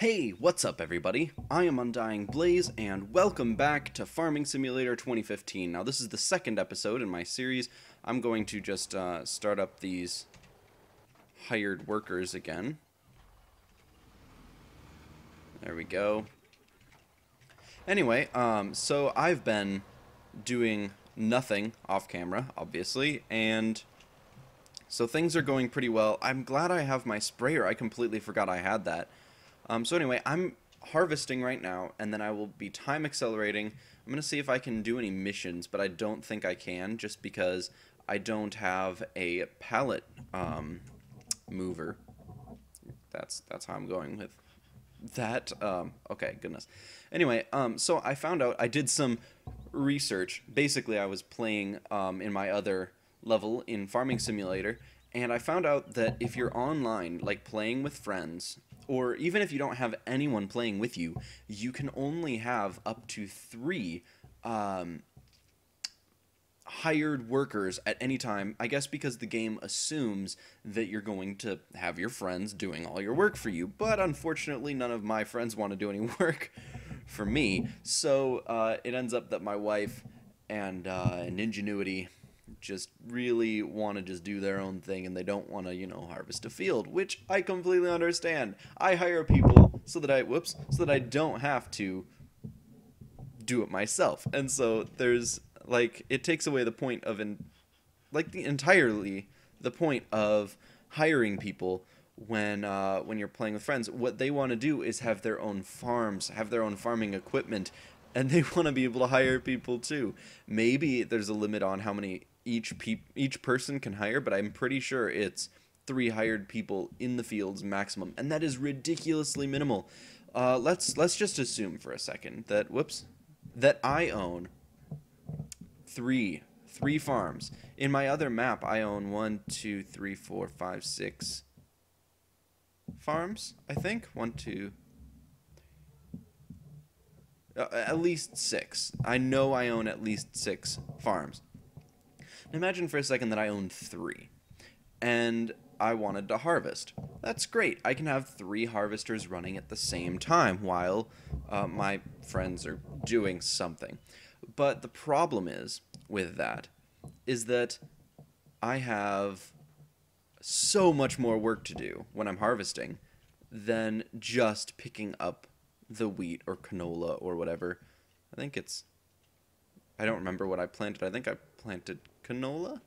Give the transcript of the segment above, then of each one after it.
Hey, what's up everybody? I am Undying Blaze, and welcome back to Farming Simulator 2015. Now this is the second episode in my series. I'm going to just start up these hired workers again. There we go. Anyway, so I've been doing nothing off camera, obviously, and so things are going pretty well. I'm glad I have my sprayer. I completely forgot I had that. So anyway, I'm harvesting right now, and then I will be time accelerating. I'm going to see if I can do any missions, but I don't think I can, just because I don't have a pallet mover. That's how I'm going with that. Okay, goodness. Anyway, so I found out, I did some research. Basically, I was playing in my other level in Farming Simulator, and I found out that if you're online, like playing with friends, or even if you don't have anyone playing with you, you can only have up to 3 hired workers at any time, I guess because the game assumes that you're going to have your friends doing all your work for you, but unfortunately none of my friends want to do any work for me, so it ends up that my wife and NinjaNuity just really want to just do their own thing, and they don't want to, harvest a field, which I completely understand. I hire people so that I don't have to do it myself. And so there's it takes away the point of entirely the point of hiring people when you're playing with friends. What they want to do is have their own farms, have their own farming equipment, and they want to be able to hire people too. Maybe there's a limit on how many each person can hire, but I'm pretty sure it's 3 hired people in the fields maximum, and that is ridiculously minimal. Let's just assume for a second that that I own three farms. In my other map, I own 1, 2, 3, 4, 5, 6 farms. I think 1, 2. At least 6. I know I own at least 6 farms. Now imagine for a second that I own 3, and I wanted to harvest. That's great. I can have 3 harvesters running at the same time while my friends are doing something. But the problem with that is that I have so much more work to do when I'm harvesting than just picking up the wheat or canola or whatever. I don't remember what I planted. I think I planted canola?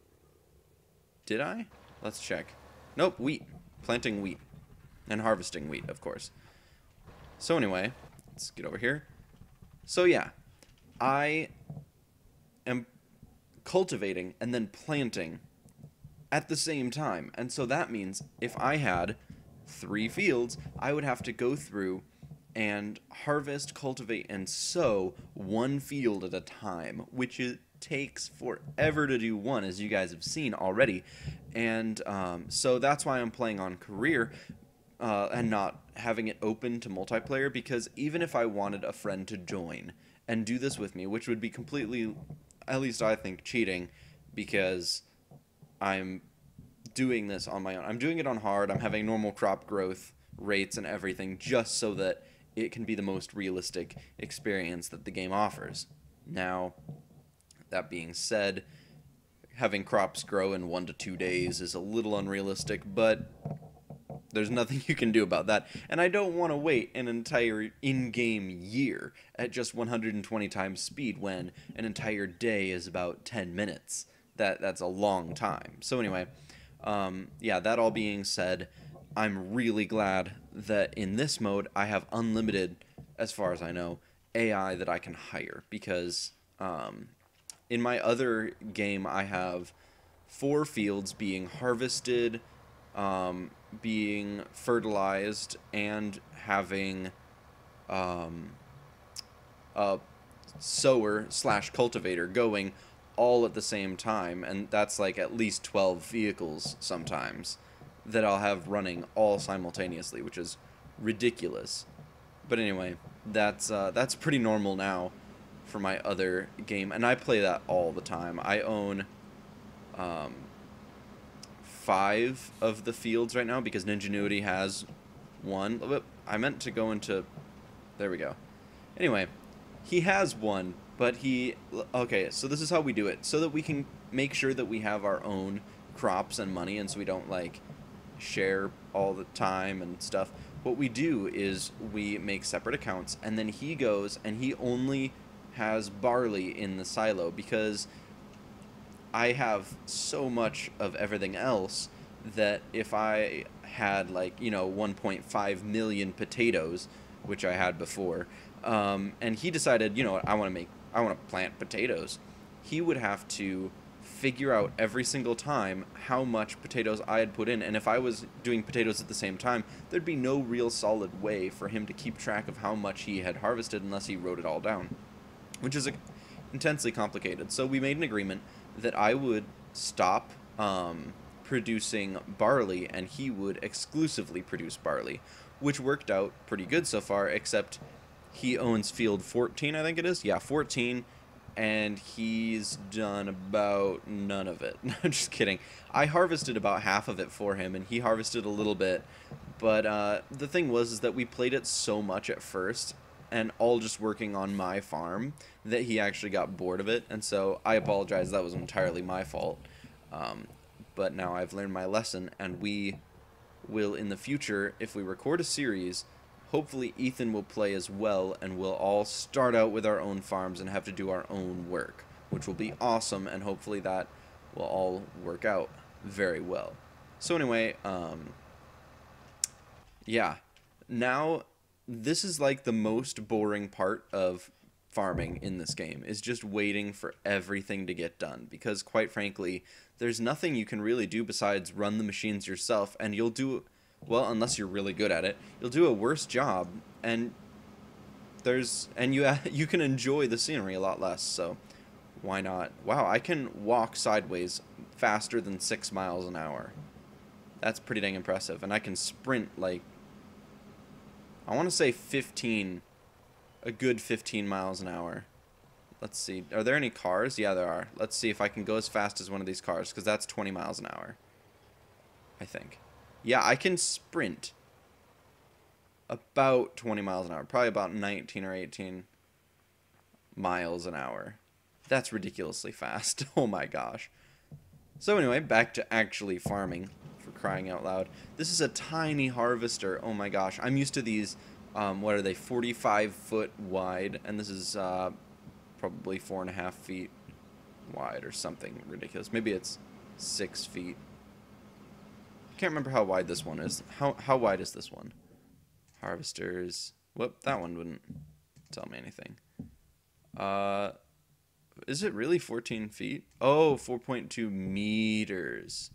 Did I? Let's check. Nope, wheat. Planting wheat. And harvesting wheat, of course. So anyway, let's get over here. So yeah, I am cultivating and then planting at the same time. And so that means if I had 3 fields, I would have to go through and harvest, cultivate, and sow 1 field at a time, which takes forever to do one, as you guys have seen already. And so that's why I'm playing on career and not having it open to multiplayer, because even if I wanted a friend to join and do this with me, which would be completely, at least I think, cheating, because I'm doing this on my own. I'm doing it on hard. I'm having normal crop growth rates and everything just so that it can be the most realistic experience that the game offers. Now, that being said, having crops grow in 1 to 2 days is a little unrealistic, but there's nothing you can do about that. And I don't want to wait an entire in-game year at just 120 times speed when an entire day is about 10 minutes. That's a long time. So anyway, yeah, that all being said, I'm really glad that in this mode I have unlimited, as far as I know, AI that I can hire, because in my other game I have 4 fields being harvested, being fertilized, and having a sower / cultivator going all at the same time, and that's like at least 12 vehicles sometimes that I'll have running all simultaneously, which is ridiculous. But anyway, that's pretty normal now for my other game, and I play that all the time. I own 5 of the fields right now because NinjaNuity has one. I meant to go into... There we go. Anyway, he has one, but he... Okay, so this is how we do it. So that we can make sure that we have our own crops and money, and so we don't, like, share all the time and stuff. What we do is we make separate accounts, and then he goes and he only has barley in the silo, because I have so much of everything else that if I had, like, you know, 1.5 million potatoes, which I had before, and he decided, you know what, I want to plant potatoes, he would have to figure out every single time how much potatoes I had put in, and if I was doing potatoes at the same time, there'd be no real solid way for him to keep track of how much he had harvested unless he wrote it all down, which is intensely complicated. So we made an agreement that I would stop producing barley and he would exclusively produce barley, which worked out pretty good so far, except he owns field 14, I think it is. Yeah, 14, and he's done about none of it. No, just kidding. I harvested about half of it for him, and he harvested a little bit, but the thing was is that we played it so much at first, and all just working on my farm, that he actually got bored of it, and so I apologize, that was entirely my fault. But now I've learned my lesson, and we will, in the future, if we record a series, hopefully Ethan will play as well, and we'll all start out with our own farms and have to do our own work, which will be awesome, and hopefully that will all work out very well. So anyway, yeah, now this is like the most boring part of farming in this game, is just waiting for everything to get done, because quite frankly, there's nothing you can really do besides run the machines yourself, and you'll do, well, unless you're really good at it, you'll do a worse job, and you can enjoy the scenery a lot less, so why not? Wow, I can walk sideways faster than 6 miles an hour. That's pretty dang impressive, and I can sprint like, I want to say 15, a good 15 miles an hour. Let's see, are there any cars? Yeah, there are. Let's see if I can go as fast as one of these cars, because that's 20 miles an hour, I think. Yeah, I can sprint about 20 miles an hour, probably about 19 or 18 miles an hour. That's ridiculously fast. Oh my gosh. So anyway, back to actually farming, for crying out loud. This is a tiny harvester. Oh my gosh. I'm used to these, what are they, 45 foot wide, and this is probably 4.5 feet wide or something ridiculous. Maybe it's 6 feet. I can't remember how wide this one is. How wide is this one? Harvesters. Whoop, that one wouldn't tell me anything. Is it really 14 feet? Oh, 4.2 meters.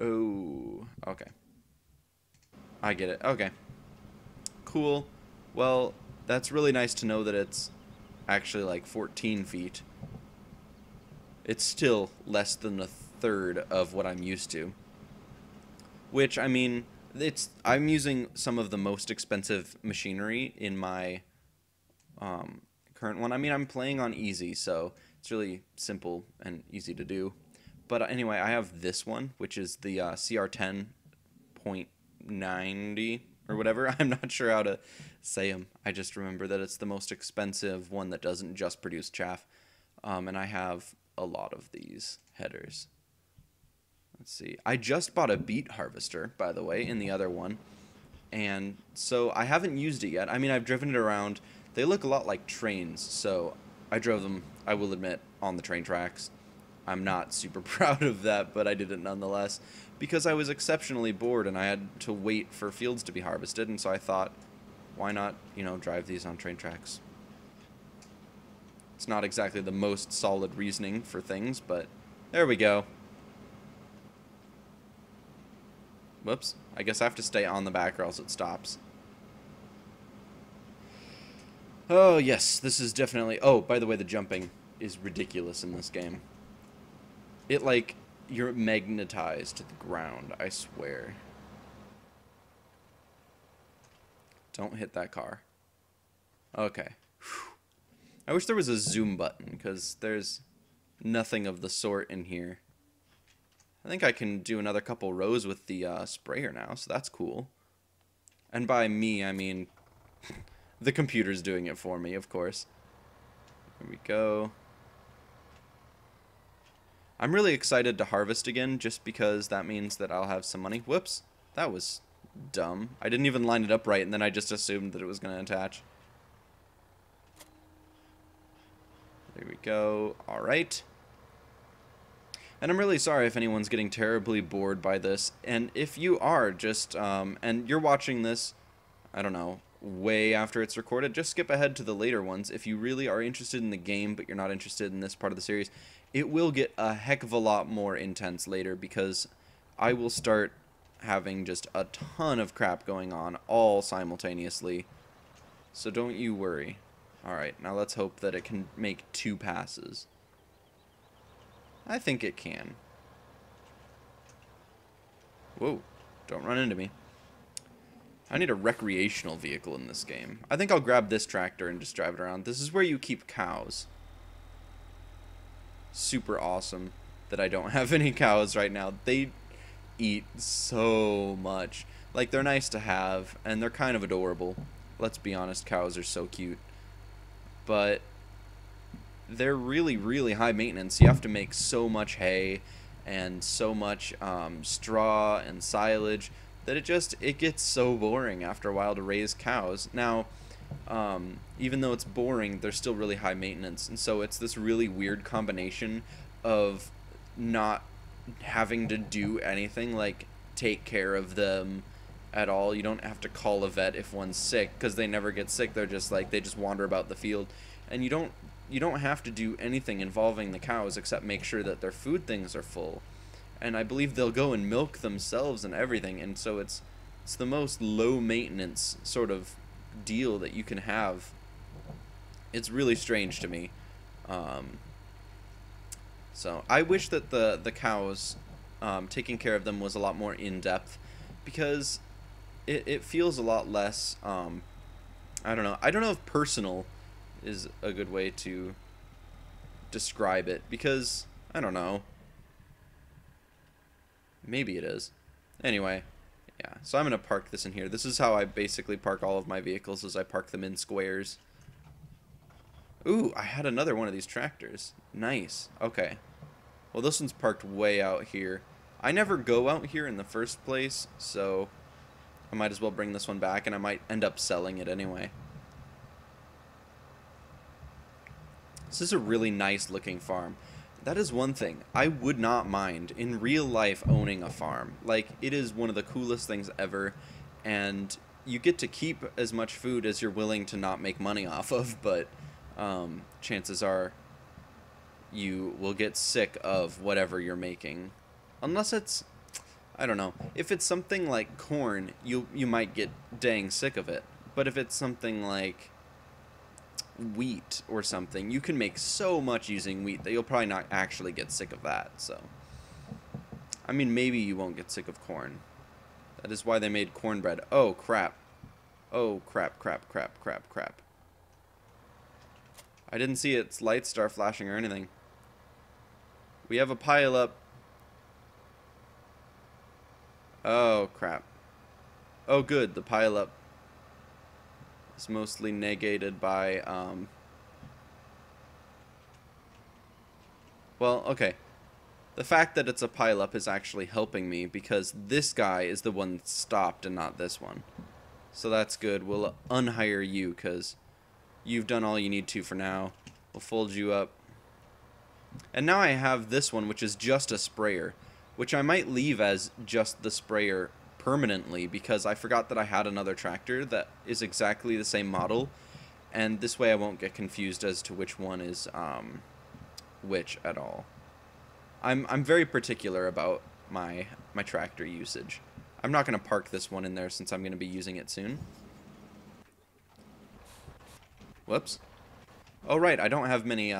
Oh, okay. I get it. Okay. Cool. Well, that's really nice to know that it's actually like 14 feet. It's still less than a third of what I'm used to. Which, I mean, I'm using some of the most expensive machinery in my current one. I mean, I'm playing on easy, so it's really simple and easy to do. But anyway, I have this one, which is the CR10.90 or whatever. I'm not sure how to say them. I just remember that it's the most expensive one that doesn't just produce chaff. And I have a lot of these headers. Let's see. I just bought a beet harvester, by the way, in the other one. And so I haven't used it yet. I mean, I've driven it around. They look a lot like trains, so I drove them, I will admit, on the train tracks. I'm not super proud of that, but I did it nonetheless, because I was exceptionally bored and I had to wait for fields to be harvested, and so I thought, why not, you know, drive these on train tracks? It's not exactly the most solid reasoning for things, but there we go. Whoops. I guess I have to stay on the back or else it stops. Oh, yes. This is definitely... Oh, by the way, the jumping is ridiculous in this game. It, like, you're magnetized to the ground, I swear. Don't hit that car. Okay. Whew. I wish there was a zoom button, because there's nothing of the sort in here. I think I can do another couple rows with the sprayer now, so that's cool. And by me, I mean the computer's doing it for me, of course. Here we go. I'm really excited to harvest again, just because that means that I'll have some money. Whoops, that was dumb. I didn't even line it up right, and then I just assumed that it was going to attach. There we go. All right. And I'm really sorry if anyone's getting terribly bored by this. And if you are, just, and you're watching this, I don't know, way after it's recorded, just skip ahead to the later ones. If you really are interested in the game, but you're not interested in this part of the series, it will get a heck of a lot more intense later, because I will start having just a ton of crap going on all simultaneously. So don't you worry. Alright, now let's hope that it can make 2 passes. I think it can. Whoa, don't run into me. I need a recreational vehicle in this game. I think I'll grab this tractor and just drive it around. This is where you keep cows. Super awesome that I don't have any cows right now. They eat so much. Like, they're nice to have, and they're kind of adorable. Let's be honest, cows are so cute. But they're really, really high maintenance. You have to make so much hay and so much straw and silage that it gets so boring after a while to raise cows. Now, even though it's boring, they're still really high maintenance, and so it's this really weird combination of not having to do anything, like take care of them at all. You don't have to call a vet if one's sick, because they never get sick. They're just like, they just wander about the field, and you don't have to do anything involving the cows except make sure that their food things are full. And I believe they'll go and milk themselves and everything, and so it's the most low maintenance sort of deal that you can have. It's really strange to me. So I wish that the cows, taking care of them was a lot more in-depth, because it feels a lot less, I don't know if personal is a good way to describe it, because I don't know, maybe it is. Anyway, yeah, so I'm gonna park this in here. This is how I basically park all of my vehicles, is I park them in squares. Ooh, I had another one of these tractors. Nice. Okay. Well, this one's parked way out here. I never go out here in the first place, so I might as well bring this one back, and I might end up selling it anyway. This is a really nice looking farm. That is one thing. I would not mind in real life owning a farm. Like, it is one of the coolest things ever, and you get to keep as much food as you're willing to not make money off of, but chances are you will get sick of whatever you're making. Unless it's, I don't know, if it's something like corn, you might get dang sick of it. But if it's something like wheat or something, you can make so much using wheat that you'll probably not actually get sick of that. So, I mean, maybe you won't get sick of corn. That is why they made cornbread. Oh, crap. Oh, crap, crap, crap, crap, crap. I didn't see its lights start flashing or anything. We have a pile up. Oh, crap. Oh, good. The pile up is mostly negated by, well, okay. The fact that it's a pile up is actually helping me, because this guy is the one that stopped and not this one. So that's good. We'll unhire you, because you've done all you need to for now. We'll fold you up. And now I have this one, which is just a sprayer, which I might leave as just the sprayer permanently, because I forgot that I had another tractor that is exactly the same model, and this way I won't get confused as to which one is which at all. I'm very particular about my tractor usage. I'm not going to park this one in there since I'm going to be using it soon. Whoops. Oh, right, I don't have many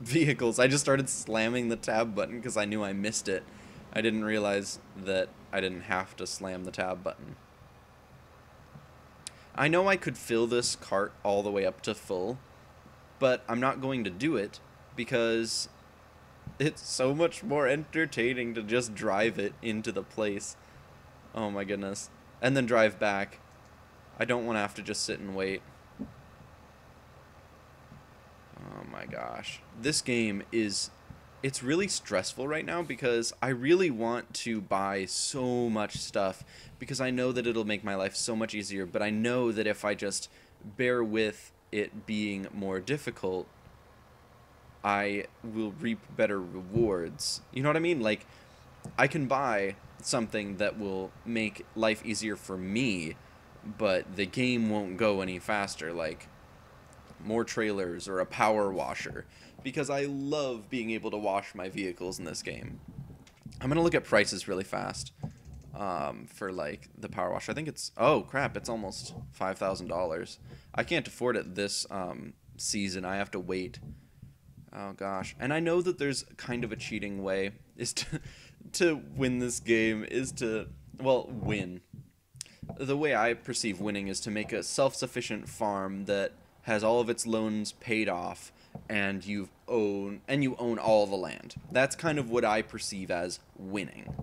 vehicles. I just started slamming the tab button because I knew I missed it. I didn't realize that I didn't have to slam the tab button. I know I could fill this cart all the way up to full, but I'm not going to do it because it's so much more entertaining to just drive it into the place. Oh my goodness. And then drive back. I don't want to have to just sit and wait. Oh my gosh. This game is... It's really stressful right now because I really want to buy so much stuff because I know that it'll make my life so much easier, but I know that if I just bear with it being more difficult, I will reap better rewards. You know what I mean? Like, I can buy something that will make life easier for me, but the game won't go any faster, like more trailers or a power washer, because I love being able to wash my vehicles in this game. I'm gonna look at prices really fast for like the power washer. I think it's, oh crap, it's almost $5,000. I can't afford it this season. I have to wait. Oh gosh. And I know that there's kind of a cheating way is to win this game, is to, well, win. The way I perceive winning is to make a self-sufficient farm that has all of its loans paid off, and you own all the land. That's kind of what I perceive as winning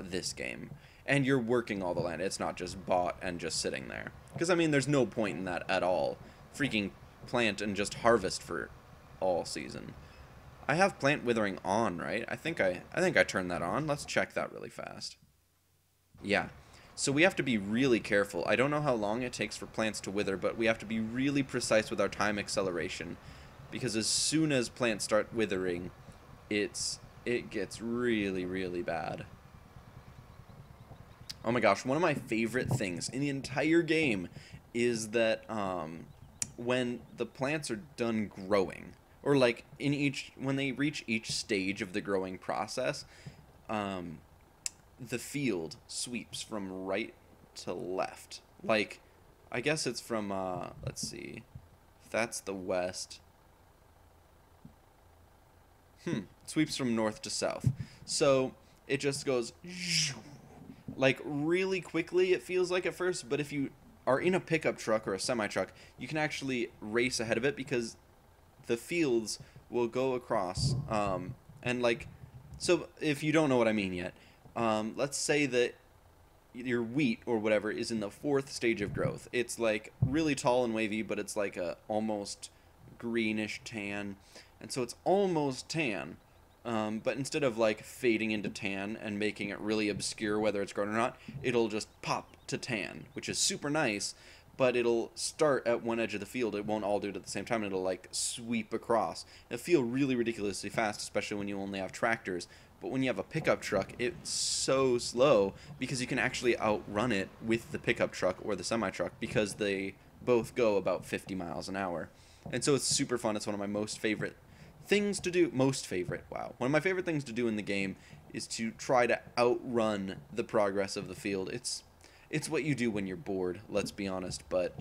this game. And you're working all the land. It's not just bought and just sitting there. Because I mean, there's no point in that at all. Freaking plant and just harvest for all season. I have plant withering on, right? I think I turned that on. Let's check that really fast. Yeah. So we have to be really careful. I don't know how long it takes for plants to wither, but we have to be really precise with our time acceleration, because as soon as plants start withering, it gets really, really bad. Oh my gosh, one of my favorite things in the entire game is that when the plants are done growing, or like when they reach each stage of the growing process, the field sweeps from right to left. Like, I guess it's from, let's see, if that's the west. Sweeps from north to south. So it just goes like really quickly, it feels like at first, but if you are in a pickup truck or a semi-truck, you can actually race ahead of it because the fields will go across, and like, so if you don't know what I mean yet, let's say that your wheat or whatever is in the 4th stage of growth. It's like really tall and wavy, but it's like a almost greenish tan, and so it's almost tan, but instead of like fading into tan and making it really obscure whether it's grown or not, it'll just pop to tan, which is super nice, but it'll start at one edge of the field. It won't all do it at the same time, and it'll like sweep across. It'll feel really ridiculously fast, especially when you only have tractors. But when you have a pickup truck, it's so slow because you can actually outrun it with the pickup truck or the semi-truck because they both go about 50 miles an hour. And so it's super fun. It's one of my most favorite things to do. Wow. One of my favorite things to do in the game is to try to outrun the progress of the field. It's what you do when you're bored, let's be honest, but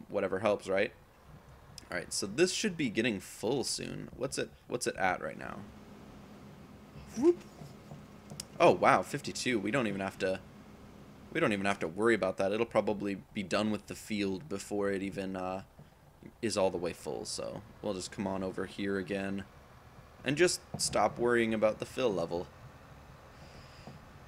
whatever helps, right? All right, so this should be getting full soon. What's it at right now? Whoop. Oh wow, 52. We don't even have to worry about that. It'll probably be done with the field before it even is all the way full. So we'll just come on over here again and just stop worrying about the fill level.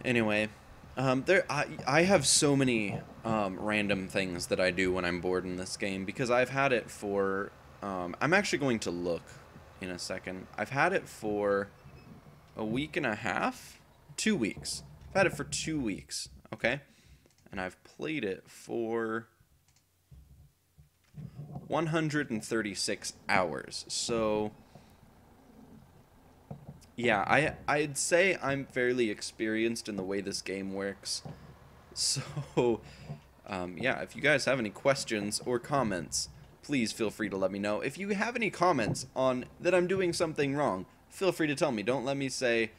Anyway, I have so many random things that I do when I'm bored in this game because I've had it for I'm actually going to look in a second. I've had it for a week and a half? 2 weeks. I've had it for 2 weeks, okay? And I've played it for 136 hours. So, yeah, I'd say I'm fairly experienced in the way this game works. So, yeah, if you guys have any questions or comments, please feel free to let me know. If you have any comments on that I'm doing something wrong, feel free to tell me. Don't let me say,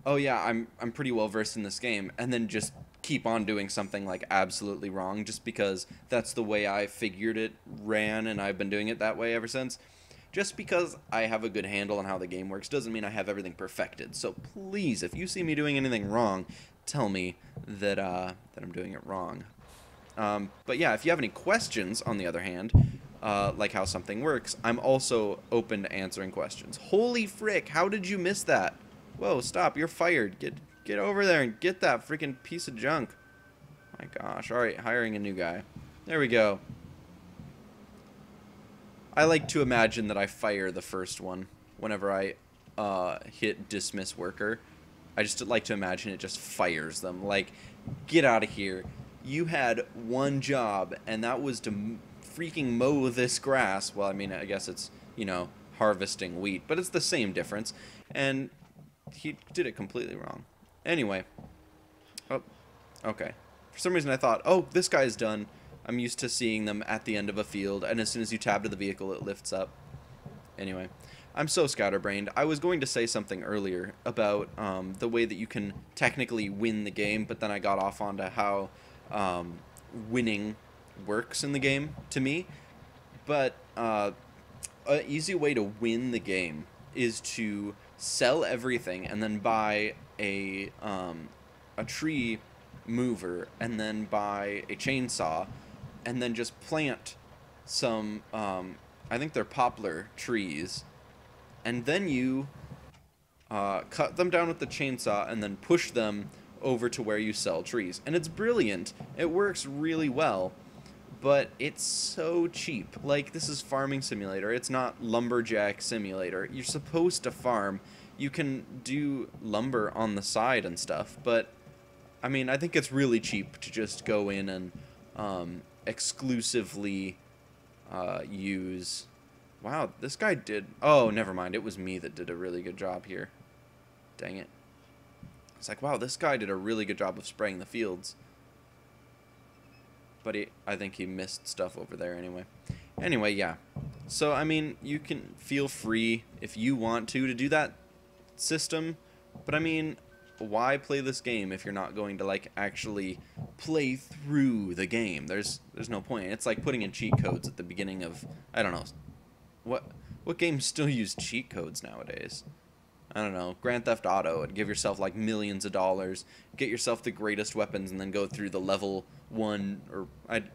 oh yeah, I'm pretty well versed in this game, and then just keep on doing something like absolutely wrong just because that's the way I figured it ran and I've been doing it that way ever since. Just because I have a good handle on how the game works doesn't mean I have everything perfected. So please, if you see me doing anything wrong, tell me that I'm doing it wrong. But yeah, if you have any questions, on the other hand, like how something works, I'm also open to answering questions. Holy frick, how did you miss that? Whoa, stop, you're fired. Get over there and get that freaking piece of junk. My gosh, alright, hiring a new guy. There we go. I like to imagine that I fire the first one whenever I hit dismiss worker. I just like to imagine it just fires them. Like, get out of here. You had one job, and that was to freaking mow this grass. Well, I mean, I guess it's, you know, harvesting wheat, but it's the same difference. And he did it completely wrong. Anyway. Oh, okay. For some reason I thought, oh, this guy's done. I'm used to seeing them at the end of a field, and as soon as you tab to the vehicle, it lifts up. Anyway, I'm so scatterbrained. I was going to say something earlier about the way that you can technically win the game, but then I got off onto how winning works in the game to me. But an easy way to win the game is to sell everything and then buy a tree mover and then buy a chainsaw and then just plant some I think they're poplar trees, and then you cut them down with the chainsaw and then push them over to where you sell trees. And it's brilliant. It works really well, but it's so cheap. Like, this is Farming Simulator. It's not Lumberjack Simulator. You're supposed to farm. You can do lumber on the side and stuff, but I mean, I think it's really cheap to just go in and exclusively use... Wow, this guy did... Oh, never mind. It was me that did a really good job here. Dang it. It's like, wow, this guy did a really good job of spraying the fields. But I think he missed stuff over there anyway. Anyway, yeah. So, I mean, you can feel free if you want to do that system. But, I mean, why play this game if you're not going to, like, actually play through the game? There's no point. It's like putting in cheat codes at the beginning of, I don't know, what games still use cheat codes nowadays? I don't know, Grand Theft Auto, and give yourself like millions of dollars, get yourself the greatest weapons, and then go through the level 1, or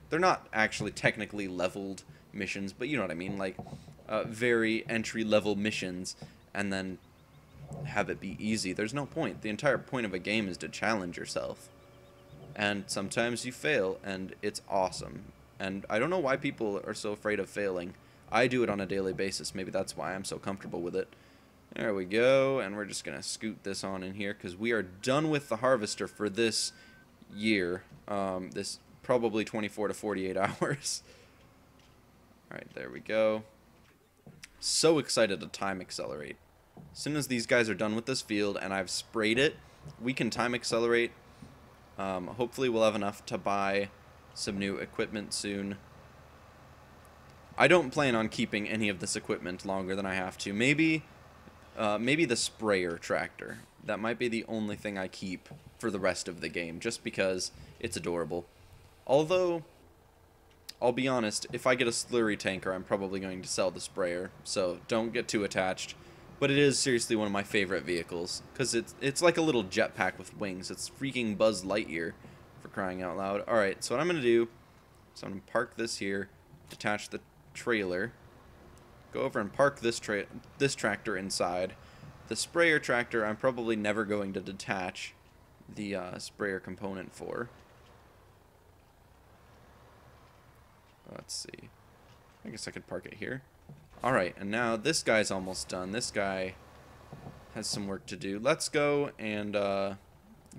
they're not actually technically leveled missions, but you know what I mean, like very entry-level missions, and then have it be easy. There's no point. The entire point of a game is to challenge yourself. And sometimes you fail, and it's awesome. And I don't know why people are so afraid of failing. I do it on a daily basis. Maybe that's why I'm so comfortable with it. There we go, and we're just going to scoot this on in here, because we are done with the harvester for this year. This probably 24 to 48 hours. Alright, there we go. So excited to time accelerate. As soon as these guys are done with this field and I've sprayed it, we can time accelerate. Hopefully we'll have enough to buy some new equipment soon. I don't plan on keeping any of this equipment longer than I have to. Maybe the sprayer tractor. That might be the only thing I keep for the rest of the game, just because it's adorable. Although, I'll be honest, if I get a slurry tanker, I'm probably going to sell the sprayer, so don't get too attached. But it is seriously one of my favorite vehicles, because it's like a little jetpack with wings. It's freaking Buzz Lightyear, for crying out loud. Alright, so what I'm going to do, so I'm going to park this here, detach the trailer, go over and park this tractor inside. The sprayer tractor I'm probably never going to detach the sprayer component for. Let's see. I guess I could park it here. Alright, and now this guy's almost done. This guy has some work to do. Let's go and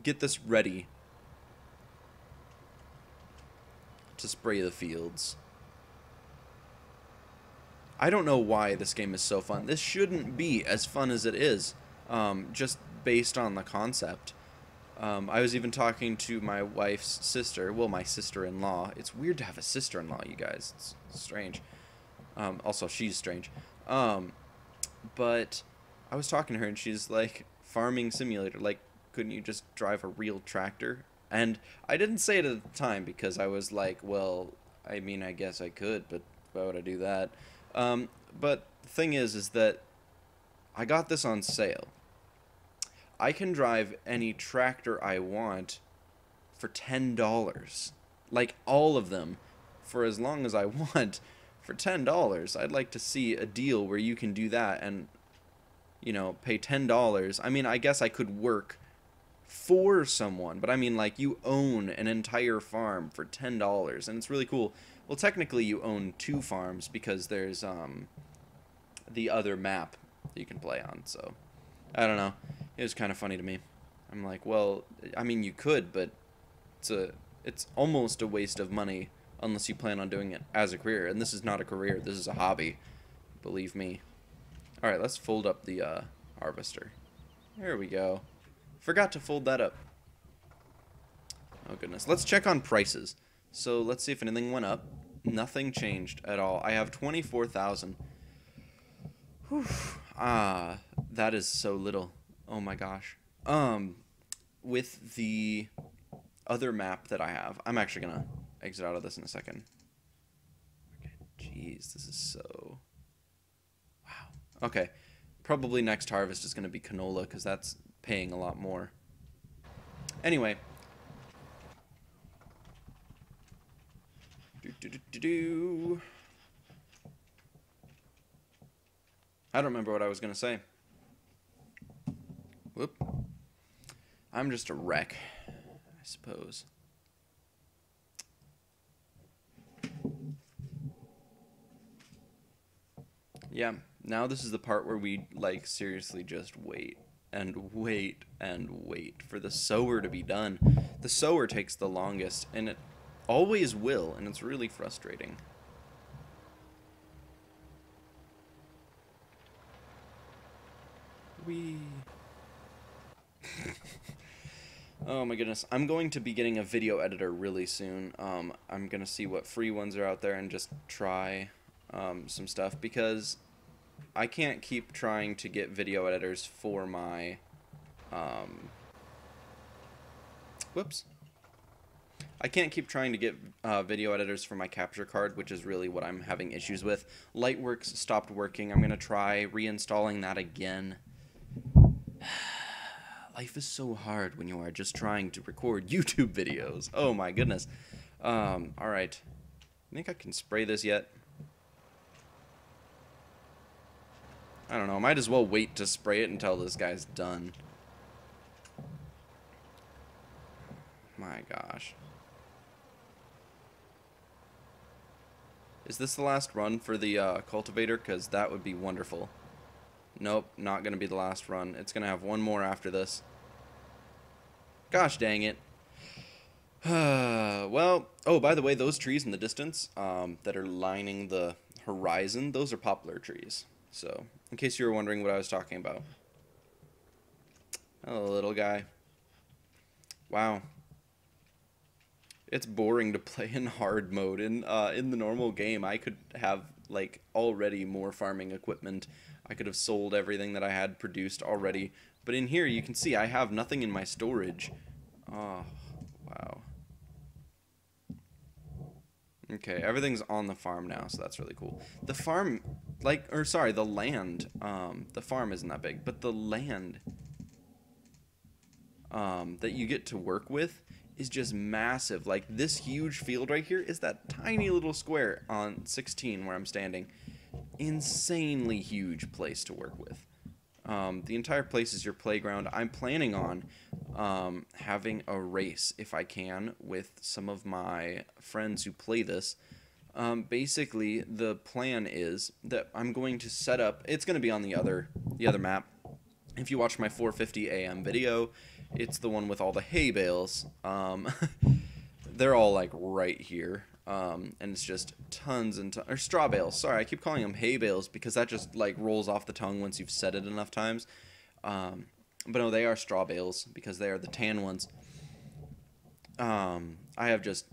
get this ready to spray the fields. I don't know why this game is so fun. This shouldn't be as fun as it is, just based on the concept. I was even talking to my wife's sister, well, my sister-in-law. It's weird to have a sister-in-law, you guys. It's strange. Also, she's strange. But I was talking to her, and she's like, Farming Simulator, like, couldn't you just drive a real tractor? And I didn't say it at the time, because I was like, well, I mean, I guess I could, but why would I do that? But the thing is that I got this on sale. I can drive any tractor I want for $10. Like, all of them, for as long as I want, for $10. I'd like to see a deal where you can do that and, you know, pay $10. I mean, I guess I could work for someone, but I mean, like, you own an entire farm for $10, and it's really cool. Well, technically, you own 2 farms because there's the other map that you can play on. So, I don't know. It was kind of funny to me. I'm like, well, I mean, you could, but it's almost a waste of money unless you plan on doing it as a career. And this is not a career. This is a hobby. Believe me. All right, let's fold up the harvester. There we go. Forgot to fold that up. Oh, goodness. Let's check on prices. So let's see if anything went up. Nothing changed at all. I have 24,000. That is so little. Oh my gosh. With the other map that I have, I'm actually gonna exit out of this in a second. Okay, jeez, this is so... Wow. Okay, probably next harvest is gonna be canola because that's paying a lot more. Anyway. I don't remember what I was gonna say. Whoop. I'm just a wreck, I suppose. Yeah, now this is the part where we, like, seriously just wait and wait and wait for the sower to be done. The sower takes the longest, and it always will, and it's really frustrating. Whee. Oh my goodness. I'm going to be getting a video editor really soon. I'm going to see what free ones are out there and just try some stuff, because I can't keep trying to get video editors for my whoops. I can't keep trying to get video editors for my capture card, which is really what I'm having issues with. Lightworks stopped working. I'm going to try reinstalling that again. Life is so hard when you are just trying to record YouTube videos. Oh my goodness. Alright. I think I can spray this yet. I don't know. I might as well wait to spray it until this guy's done. My gosh. Is this the last run for the cultivator? Because that would be wonderful. Nope, not going to be the last run. It's going to have one more after this. Gosh dang it. Well, oh, by the way, those trees in the distance that are lining the horizon, those are poplar trees. So, in case you were wondering what I was talking about. Hello, little guy. Wow. It's boring to play in hard mode. In the normal game, I could have, like, already more farming equipment. I could have sold everything that I had produced already. But in here, you can see I have nothing in my storage. Oh, wow. Okay, everything's on the farm now, so that's really cool. The farm, the land, the farm isn't that big, but the land that you get to work with is just massive. Like, this huge field right here is that tiny little square on 16 where I'm standing. Insanely huge place to work with. The entire place is your playground. I'm planning on having a race, if I can, with some of my friends who play this. Basically, the plan is that I'm going to set up... It's going to be on the other map. If you watch my 4:50 a.m. video, it's the one with all the hay bales. They're all, like, right here. And it's just tons and tons, or straw bales. Sorry, I keep calling them hay bales because that just, like, rolls off the tongue once you've said it enough times. But no, they are straw bales because they are the tan ones. I have just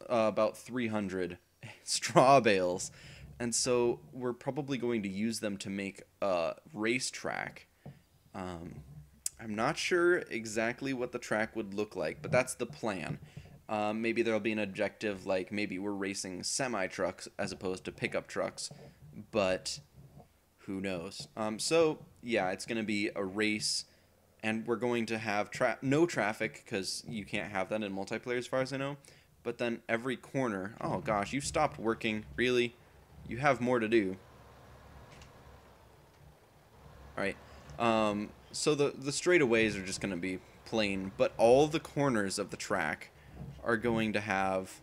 about 300 straw bales, and so we're probably going to use them to make a racetrack. I'm not sure exactly what the track would look like, but that's the plan. Maybe there'll be an objective, like maybe we're racing semi-trucks as opposed to pickup trucks, but who knows. So, yeah, it's going to be a race, and we're going to have no traffic, because you can't have that in multiplayer as far as I know, but then every corner... Oh, gosh, you've stopped working. Really? You have more to do. Alright. So the straightaways are just going to be plane, but all the corners of the track are going to have,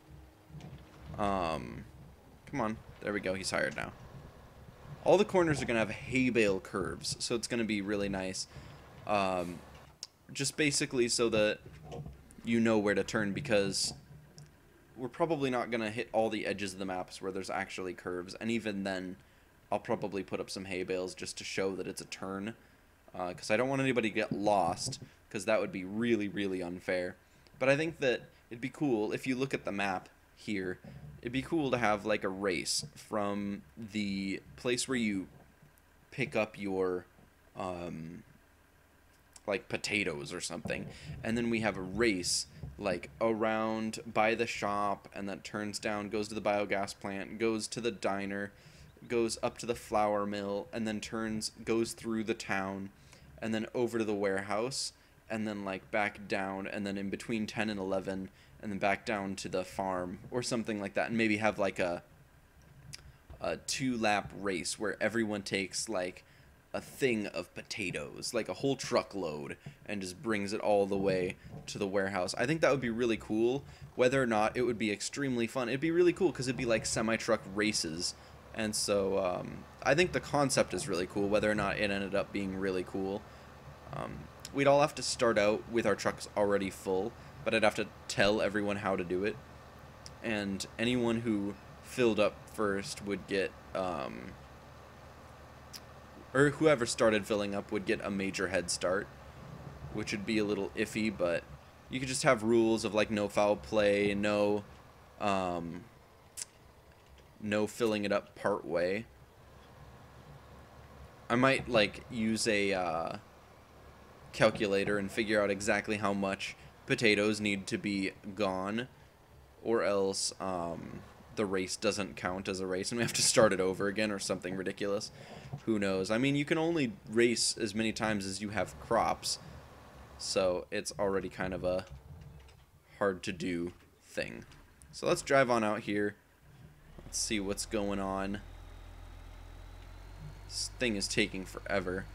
come on, there we go, he's hired now. All the corners are going to have hay bale curves, so it's going to be really nice. Just basically so that you know where to turn, because we're probably not going to hit all the edges of the maps where there's actually curves, and even then, I'll probably put up some hay bales just to show that it's a turn, because I don't want anybody to get lost, because that would be really, really unfair. But I think that it'd be cool, if you look at the map here, it'd be cool to have like a race from the place where you pick up your like potatoes or something, and then we have a race like around by the shop, and that turns down, goes to the biogas plant, goes to the diner, goes up to the flour mill, and then goes through the town, and then over to the warehouse, and then like back down, and then in between 10 and 11, and then back down to the farm or something like that, and maybe have like a 2-lap race where everyone takes like a thing of potatoes, like a whole truckload, and just brings it all the way to the warehouse. I think that would be really cool. Whether or not it would be extremely fun, it'd be really cool because it'd be like semi-truck races. And so I think the concept is really cool. Whether or not it ended up being really cool, we'd all have to start out with our trucks already full, but I'd have to tell everyone how to do it, and anyone who filled up first would get or whoever started filling up would get a major head start, which would be a little iffy, but you could just have rules of like no foul play, no filling it up part way. I might like use a calculator and figure out exactly how much potatoes need to be gone, or else the race doesn't count as a race and we have to start it over again or something ridiculous. Who knows? I mean, you can only race as many times as you have crops, so it's already kind of a hard to do thing. So let's drive on out here. Let's see what's going on. This thing is taking forever.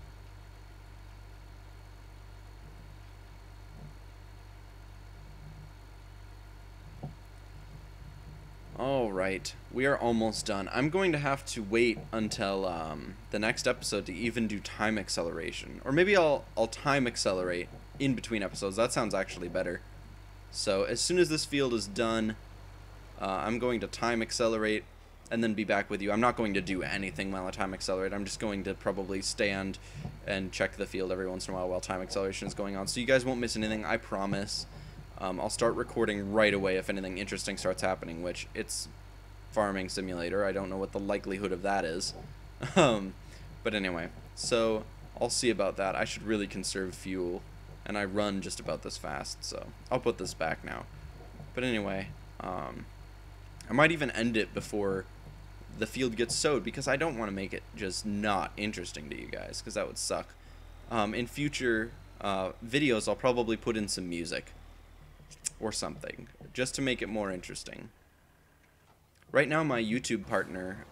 Alright, we are almost done. I'm going to have to wait until the next episode to even do time acceleration. Or maybe I'll time accelerate in between episodes. That sounds actually better. So as soon as this field is done, I'm going to time accelerate and then be back with you. I'm not going to do anything while I time accelerate. I'm just going to probably stand and check the field every once in a while time acceleration is going on. So you guys won't miss anything, I promise. I'll start recording right away if anything interesting starts happening, which it's farming simulator. I don't know what the likelihood of that is. But anyway, so I'll see about that. I should really conserve fuel, and I run just about this fast, so I'll put this back now. But anyway, I might even end it before the field gets sowed, because I don't want to make it just not interesting to you guys, because that would suck. In future videos, I'll probably put in some music or something, just to make it more interesting. Right now, my YouTube partner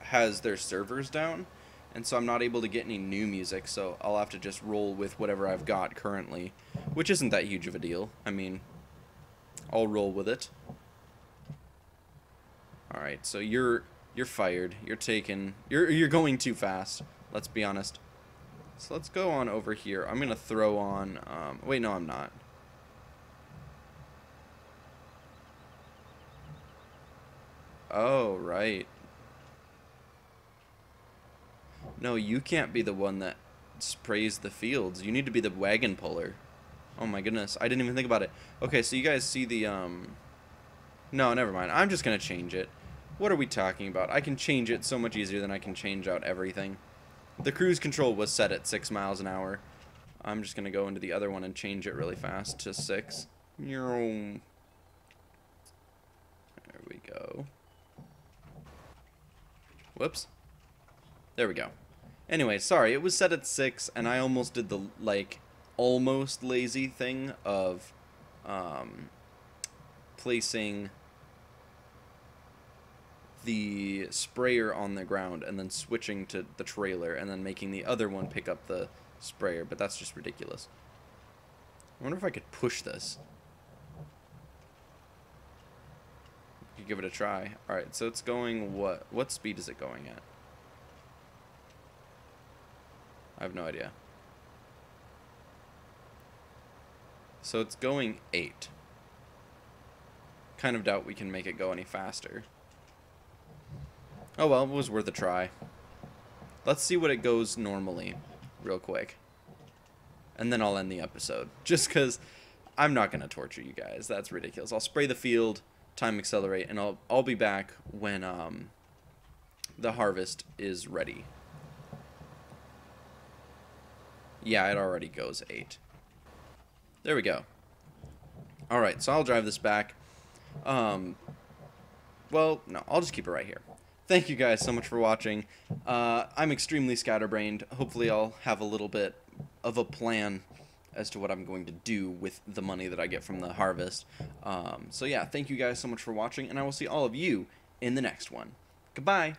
has their servers down, and so I'm not able to get any new music, so I'll have to just roll with whatever I've got currently, which isn't that huge of a deal. I mean, I'll roll with it. Alright, so you're fired. You're going too fast, let's be honest. So let's go on over here. I'm gonna throw on wait, no, I'm not. Oh, right. No, you can't be the one that sprays the fields. You need to be the wagon puller. Oh my goodness, I didn't even think about it. Okay, so you guys see the no, never mind. I'm just gonna change it. What are we talking about? I can change it so much easier than I can change out everything. The cruise control was set at 6 miles an hour. I'm just gonna go into the other one and change it really fast to 6. There we go. Whoops. There we go. Anyway, sorry, it was set at 6, and I almost did the, like, almost lazy thing of, placing the sprayer on the ground and then switching to the trailer and then making the other one pick up the sprayer, but that's just ridiculous. I wonder if I could push this. Could give it a try. Alright, so it's going what speed is it going at? I have no idea. So it's going 8. Kind of doubt we can make it go any faster. Oh well, it was worth a try. Let's see what it goes normally real quick. And then I'll end the episode. Just because I'm not going to torture you guys. That's ridiculous. I'll spray the field, time accelerate, and I'll be back when the harvest is ready. Yeah, it already goes 8. There we go. Alright, so I'll drive this back. Well, no, I'll just keep it right here. Thank you guys so much for watching. I'm extremely scatterbrained. Hopefully I'll have a little bit of a plan as to what I'm going to do with the money that I get from the harvest. So yeah, thank you guys so much for watching, and I will see all of you in the next one. Goodbye!